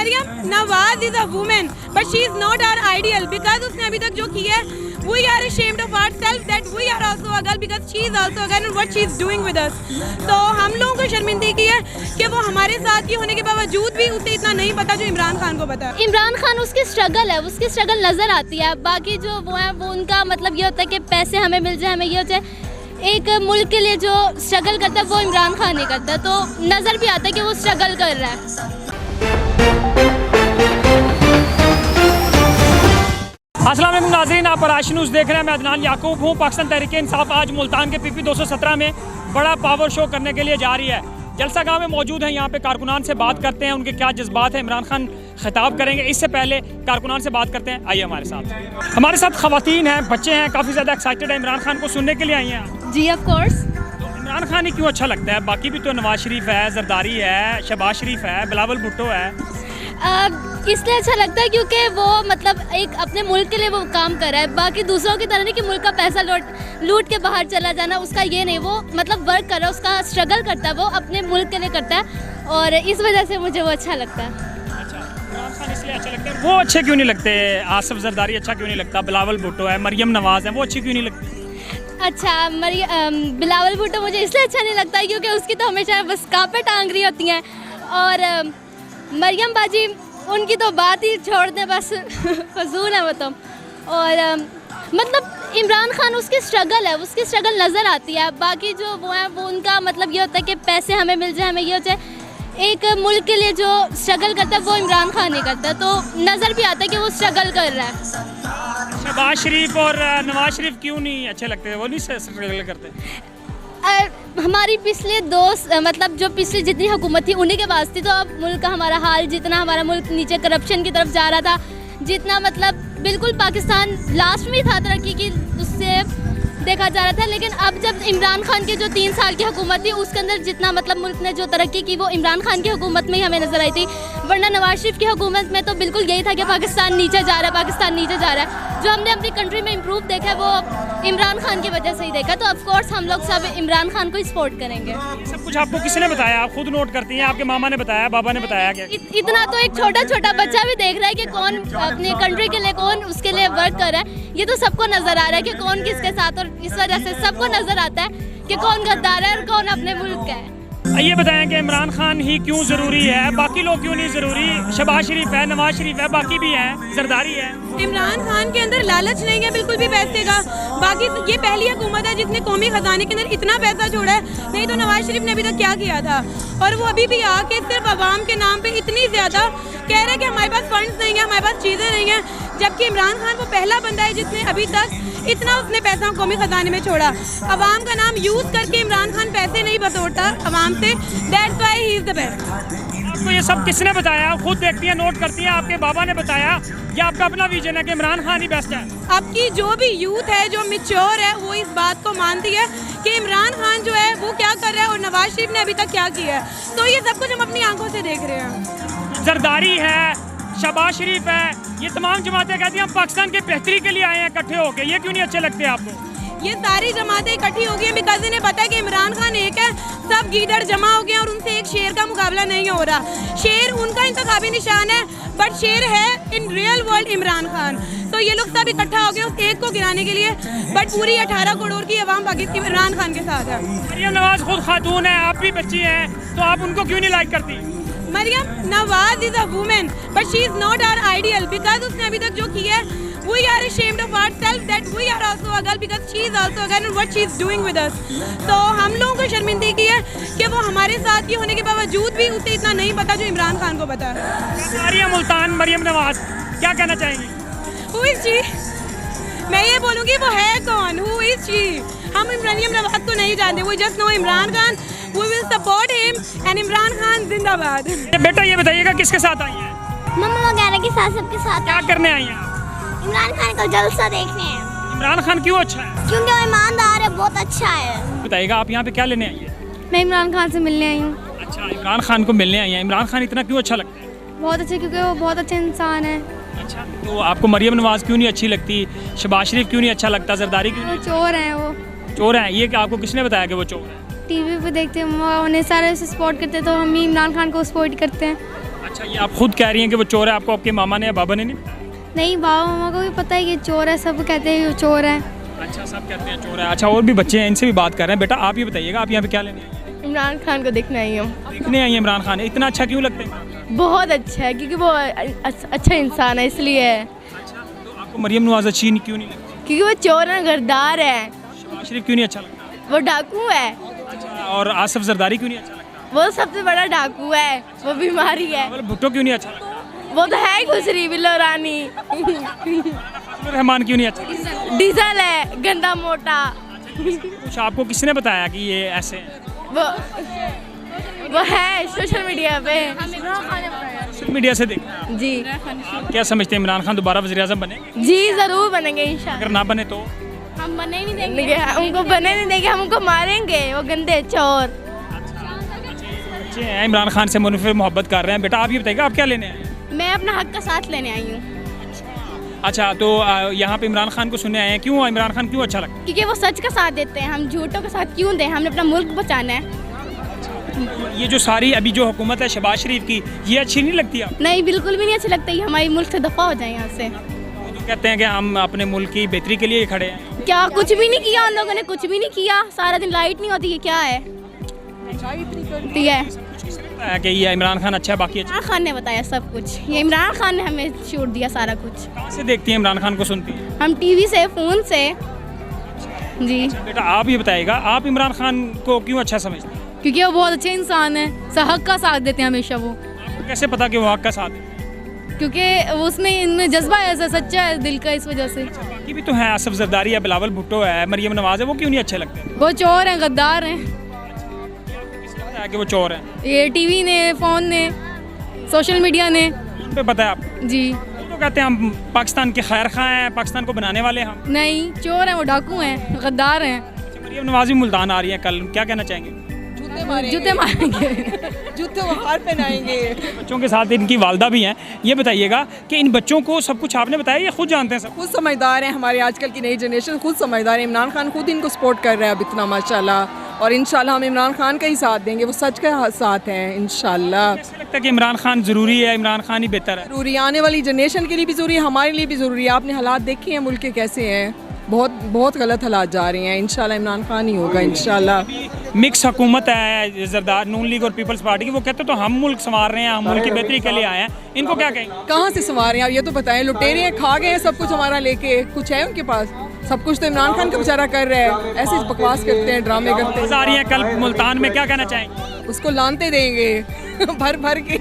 Maryam Nawaz is a woman but she is not our ideal because उसने अभी तक जो किया है we are ashamed of ourselves that we are also a girl because she is also a girl and what she is doing with us. तो हम लोगों को शर्मिंदगी है कि वो हमारे साथ की होने के बावजूद भी उसे इतना नहीं पता जो इमरान खान को पता है। इमरान खान उसकी स्ट्रगल है, उसकी स्ट्रगल नज़र आती है। बाकी जो वो है वो उनका मतलब ये होता है कि पैसे हमें मिल जाए, हमें ये हो जाए। एक मुल्क के लिए जो स्ट्रगल करता है वो इमरान खान नहीं करता, तो नज़र भी आता है कि वो स्ट्रगल कर रहा है। अस्सलाम वालेकुम नाज़रीन, आप आराश न्यूज़ देख रहे हैं। मैं अदनान याकूब हूँ। पाकिस्तान तहरीक इंसाफ आज मुल्तान के PP 217 में बड़ा पावर शो करने के लिए जा रही है। जलसा गाँव में मौजूद हैं, यहाँ पे कारकुनान से बात करते हैं, उनके क्या जज्बात हैं। इमरान खान खिताब करेंगे, इससे पहले कारकुनान से बात करते हैं। आइए हमारे साथ ख़वातीन हैं, बच्चे हैं, काफ़ी ज़्यादा एक्साइटेड है, इमरान खान को सुनने के लिए आई हैं। जी ऑफ कोर्स। तो इमरान खान ही क्यों अच्छा लगता है? बाकी भी तो नवाज शरीफ है, जरदारी है, शहबाज शरीफ है, बिलावल भुट्टो है। इसलिए अच्छा लगता है क्योंकि वो मतलब एक अपने मुल्क के लिए वो काम कर रहा है। बाकी दूसरों की तरह नहीं कि मुल्क का पैसा लूट के बाहर चला जाना, उसका ये नहीं। वो मतलब वर्क कर रहा है, उसका स्ट्रगल करता है, वो अपने मुल्क के लिए करता है और इस वजह से मुझे वो अच्छा लगता है। अच्छा, इमरान खान इसलिए अच्छा लगता है। वो अच्छे क्यों नहीं लगते? आसिफ जरदारी अच्छा क्यों नहीं लगता? बिलावल भुट्टो है, मरियम नवाज है, वो अच्छी क्यों नहीं लगती? अच्छा, बिलावल भुट्टो मुझे इसलिए अच्छा नहीं लगता क्योंकि उसकी तो हमेशा बस कांपे टांग रही होती हैं और मरियम बाजी उनकी तो बात ही छोड़ दें, बस फजूल है वो तो। और मतलब इमरान खान उसकी स्ट्रगल है, उसकी स्ट्रगल नज़र आती है। बाकी जो वो है वो उनका मतलब ये होता है कि पैसे हमें मिल जाए, हमें ये हो जाए। एक मुल्क के लिए जो स्ट्रगल करता है वो इमरान खान नहीं करता, तो नज़र भी आता है कि वो स्ट्रगल कर रहा है। शहबाज शरीफ और नवाज शरीफ क्यों नहीं अच्छे लगते? वो नहीं स्ट्रगल करते? हमारी पिछले मतलब जो पिछली जितनी हुकूमत थी उन्हीं के पास थी, तो अब मुल्क का हमारा हाल, जितना हमारा मुल्क नीचे करप्शन की तरफ जा रहा था, जितना मतलब बिल्कुल पाकिस्तान लास्ट में था तरक्की की, उससे देखा जा रहा था। लेकिन अब जब इमरान खान की जो 3 साल की हुकूमत थी उसके अंदर जितना मतलब मुल्क ने जो तरक्की की वो इमरान खान की हुकूमत में ही हमें नज़र आई थी। वरना नवाज शरीफ की हुकूमत में तो बिल्कुल यही था कि पाकिस्तान नीचे जा रहा है, पाकिस्तान नीचे जा रहा है। जो हमने अपनी कंट्री में इम्प्रूव देखा है वो इमरान खान की वजह से ही देखा, तो ऑफकोर्स हम लोग सब इमरान खान को ही सपोर्ट करेंगे। सब कुछ आपको किसने बताया? आप खुद नोट करती हैं? आपके मामा ने बताया, बाबा ने बताया क्या? इतना तो एक छोटा बच्चा भी देख रहा है कि कौन अपनी कंट्री के लिए, कौन उसके लिए वर्क कर रहा है। ये तो सबको नज़र आ रहा है कि कौन किसके साथ, और इस वजह से सबको नज़र आता है कि कौन गद्दार है और कौन अपने मुल्क का है। ये बताएं कि इमरान खान ही क्यों ज़रूरी है, बाकी लोग क्यों नहीं ज़रूरी? शहबाज शरीफ है, नवाज शरीफ है, बाकी भी हैं, जरदारी है। इमरान खान के अंदर लालच नहीं है बिल्कुल भी पैसे का। बाकी ये पहली हुकूमत है जिसने कौमी खजाने के अंदर इतना पैसा छोड़ा है, नहीं तो नवाज शरीफ ने अभी तक क्या किया था। और वो अभी भी आके सिर्फ अवाम के नाम पे इतनी ज़्यादा कह रहे हैं कि हमारे पास फंड्स नहीं है, हमारे पास चीज़ें नहीं हैं, जबकि इमरान खान वो पहला बंदा है जिसने अभी तक इतना उसने पैसा कौमी खजाने में छोड़ा। अवाम का नाम यूज़ करके इमरान खान पैसे नहीं बटोरता अवाम से, that's why he is the best. आपको ये सब किसने बताया? खुद देखती है, नोट करती है, आपके बाबा ने बताया या आपका अपना विजन है कि इमरान खान ही बेस्ट है? आपकी जो भी यूथ है, जो मैच्योर है, वो इस बात को मानती है कि इमरान खान जो है वो क्या कर रहा है और नवाज शरीफ ने अभी तक क्या किया है। तो ये सब कुछ हम अपनी आंखों से देख रहे हैं। जरदारी है, शहबाज शरीफ है, ये तमाम जमातें कहती हैं हम पाकिस्तान के बेहतरी के लिए आए हैं इकट्ठे होके। ये क्यों नहीं अच्छे लगते आपको? ये सारी जमातें इकट्ठी हो गई हैं बिकॉज इन्हें पता है कि इमरान खान एक है, सब गीदड़ जमा हो गए हैं और उनसे एक शेर का मुकाबला नहीं हो रहा। शेर उनका इंतखाबी निशान है बट शेर है in real world Imran Khan. तो ये लोग सब इकट्ठा हो गए उस एक को गिराने के लिए, बट पूरी 18 करोड़ की आवाम पाकिस्तान इमरान खान के साथ है। मरियम नवाज खुद खातून है, आप भी बच्ची हैं, तो आप उनको क्यों नहीं लाइक करती? Maryam Nawaz is a woman but she is not our ideal because उसने अभी तक जो किया है we are ashamed of ourselves that we are also a girl because she is also a girl and what she is doing with us. तो हम लोगों को शर्मिंदगी है कि वो हमारे साथ की होने के बावजूद भी उसे इतना नहीं पता जो इमरान खान को पता है। मुल्तान मरियम नवाज क्या कहना चाहेंगी? Who is she? मैं ये बोलूँगी वो है कौन? Who is she? हम मरियम नवाज को नहीं जानते, we just know Imran Khan, we will support him and Imran Khan जिंदाबाद। बेटा ये बताइएगा किसके साथ आई हैं? मम्मा वगैरह के साथ, सबके साथ। क्या करने आई हैं? इमरान खान को जलसा देखने हैं। इमरान खान क्यों अच्छा है? क्योंकि वो ईमानदार है, बहुत अच्छा है। बताइएगा आप यहाँ पे क्या लेने आई हैं? मैं इमरान खान से मिलने आई हूँ। अच्छा, इमरान खान को मिलने आई हैं। इमरान खान इतना क्यों अच्छा लगता है? बहुत अच्छा, क्योंकि वो बहुत अच्छा इंसान है। अच्छा, तो आपको मरियम नवाज क्यों नहीं अच्छी लगती? शहबाज शरीफ क्यों नहीं अच्छा लगता? जरदारी क्यों नहीं? चोर हैं वो। चोर हैं? ये आपको किसने बताया कि वो चोर है? टीवी पे देखते हैं, उन्हें सारे से सपोर्ट करते हैं, तो हम भी इमरान खान को सपोर्ट करते हैं। अच्छा, ये आप खुद कह रही हैं कि वो चोर है, आपको आपके मामा ने या बाबा ने नहीं? नहीं, बाबा मामा को भी पता है कि चोर है, सब कहते हैं कि चोर है। अच्छा, सब कहते हैं चोर है। अच्छा, और भी बच्चे हैं, इनसे भी बात कर रहे हैं। बेटा आप ये बताइएगा, आप यहाँ पे क्या लेने आई हैं? इमरान खान को देखना ही हूँ। देखने आई हैं इमरान खान। इतना अच्छा क्यों लगता है? बहुत अच्छा है क्योंकि वो अच्छा इंसान है, इसलिए। अच्छा, तो आपको मरियम नवाज अच्छी क्यों नहीं लगती? क्योंकि वो चोर है, गद्दार है, शहबाज शरीफ क्यों नहीं अच्छा लगता? वो डाकू है, अच्छा, और आसिफ जरदारी क्यों नहीं अच्छा लगता? वो सबसे बड़ा डाकू है, वो बीमारी है, मतलब भुट्टो क्यों नहीं अच्छा लगता? वो तो है गुजरी बिल्लो रानी। रहमान क्यों नहीं अच्छा लगता? डीजल है, गंदा मोटा। कुछ आपको किसने बताया कि ये ऐसे हैं? वो है सोशल मीडिया पे। सोशल मीडिया से देखा। जी आप क्या समझते हैं इमरान खान दोबारा वज़ीर-ए-आज़म बनेंगे? जी जरूर बनेंगे इंशाल्लाह। अगर ना बने तो? हम बने ही नहीं देंगे। उनको बने नहीं देंगे, हम उनको मारेंगे, वो गंदे चोर। बच्चे हैं इमरान खान से मुनफिर मोहब्बत कर रहे हैं। बेटा आप ये बताइएगा, आप क्या लेने आए हैं? मैं अपना हक का साथ लेने आई हूँ अच्छा, तो यहाँ पे इमरान खान को सुनने आए हैं। क्यों इमरान खान क्यों अच्छा लगता क्योंकि वो सच का साथ देते हैं। हम झूठों का साथ क्यों दें? हमने अपना मुल्क बचाना है। है? ये जो सारी अभी जो हुकूमत है शहबाज शरीफ की, ये अच्छी नहीं लगती आप? नहीं, बिल्कुल भी नहीं अच्छा लगता। ये हमारे मुल्क से दफ़ा हो जाए यहाँ से। वो तो कहते हैं कि हम अपने मुल्क की बेहतरी के लिए ही खड़े हैं। क्या कुछ भी नहीं किया उन लोगों ने? कुछ भी नहीं किया। सारा दिन लाइट नहीं होती, ये क्या है? ठीक है, बताया कि ये इमरान खान अच्छा है, बाकी अच्छा। इमरान खान ने बताया सब कुछ। ये इमरान खान ने हमें छूट दिया सारा कुछ। कहाँ से देखती हैं इमरान खान को, सुनती हैं? हम टीवी से, फ़ोन से। जी, बेटा आप ये बताइएगा, आप इमरान खान को क्यों अच्छा समझते हैं? क्योंकि वो बहुत अच्छे इंसान है, हक का साथ देते हैं हमेशा वो। आपको कैसे पता कि वो हक का साथ है? क्योंकि उसमें इनमें जज्बा ऐसा सच्चा है दिल का, इस वजह से। बाकी भी तो हैं, आसिफ जरदारी है, बिलावल भुट्टो है, मरियम नवाज है, वो क्यों नहीं अच्छे लगते? वो चोर हैं, गद्दार हैं। किसने बताया कि वो चोर हैं? ये टीवी ने, फ़ोन ने, सोशल मीडिया ने। उन पे पता है आपको? जी वो तो कहते हैं हम पाकिस्तान के खैर खां हैं, पाकिस्तान को बनाने वाले हम। नहीं, चोर हैं, वो डाकू हैं, गद्दार हैं। अच्छा, मरियम नवाज भी मुल्तान आ रही है कल, क्या कहना चाहेंगे? जूते मारेंगे। जूते वो हार पहनाएंगे। बच्चों के साथ इनकी वालदा भी हैं। ये बताइएगा कि इन बच्चों को सब कुछ आपने बताया या खुद जानते हैं सब? खुद समझदार हैं, हमारे आजकल की नई जनरेशन खुद समझदार है। इमरान खान खुद इनको सपोर्ट कर रहा है अब इतना, माशाल्लाह। और इंशाल्लाह हम इमरान खान का ही साथ देंगे, वो सच का साथ हैं इंशाल्लाह। ऐसा लगता है कि इमरान खान ज़रूरी है, इमरान खान ही बेहतर है? ज़रूरी, आने वाली जनरेशन के लिए भी ज़रूरी है, हमारे लिए भी ज़रूरी है। आपने हालात देखे हैं मुल्क के कैसे हैं, बहुत बहुत गलत हालात जा रहे हैं। इंशाल्लाह इमरान खान ही होगा इंशाल्लाह। मिक्स हुकूमत है जरदार नून लीग और पीपल्स पार्टी की, वो कहते तो हम मुल्क संवार रहे हैं, हम मुल्क की बेहतरी के लिए आए हैं। इनको क्या कहेंगे? कहाँ से संवार हैं आप, ये तो बताएं। लुटेरे हैं, खा गए हैं सब कुछ हमारा लेके, कुछ है उनके पास? सब कुछ तो इमरान खान का बेचारा कर रहा है। ऐसे बकवास करते हैं, ड्रामे करते हैं। आ रही है कल मुल्तान में, क्या कहना चाहेंगे? उसको लानते देंगे भर भर के।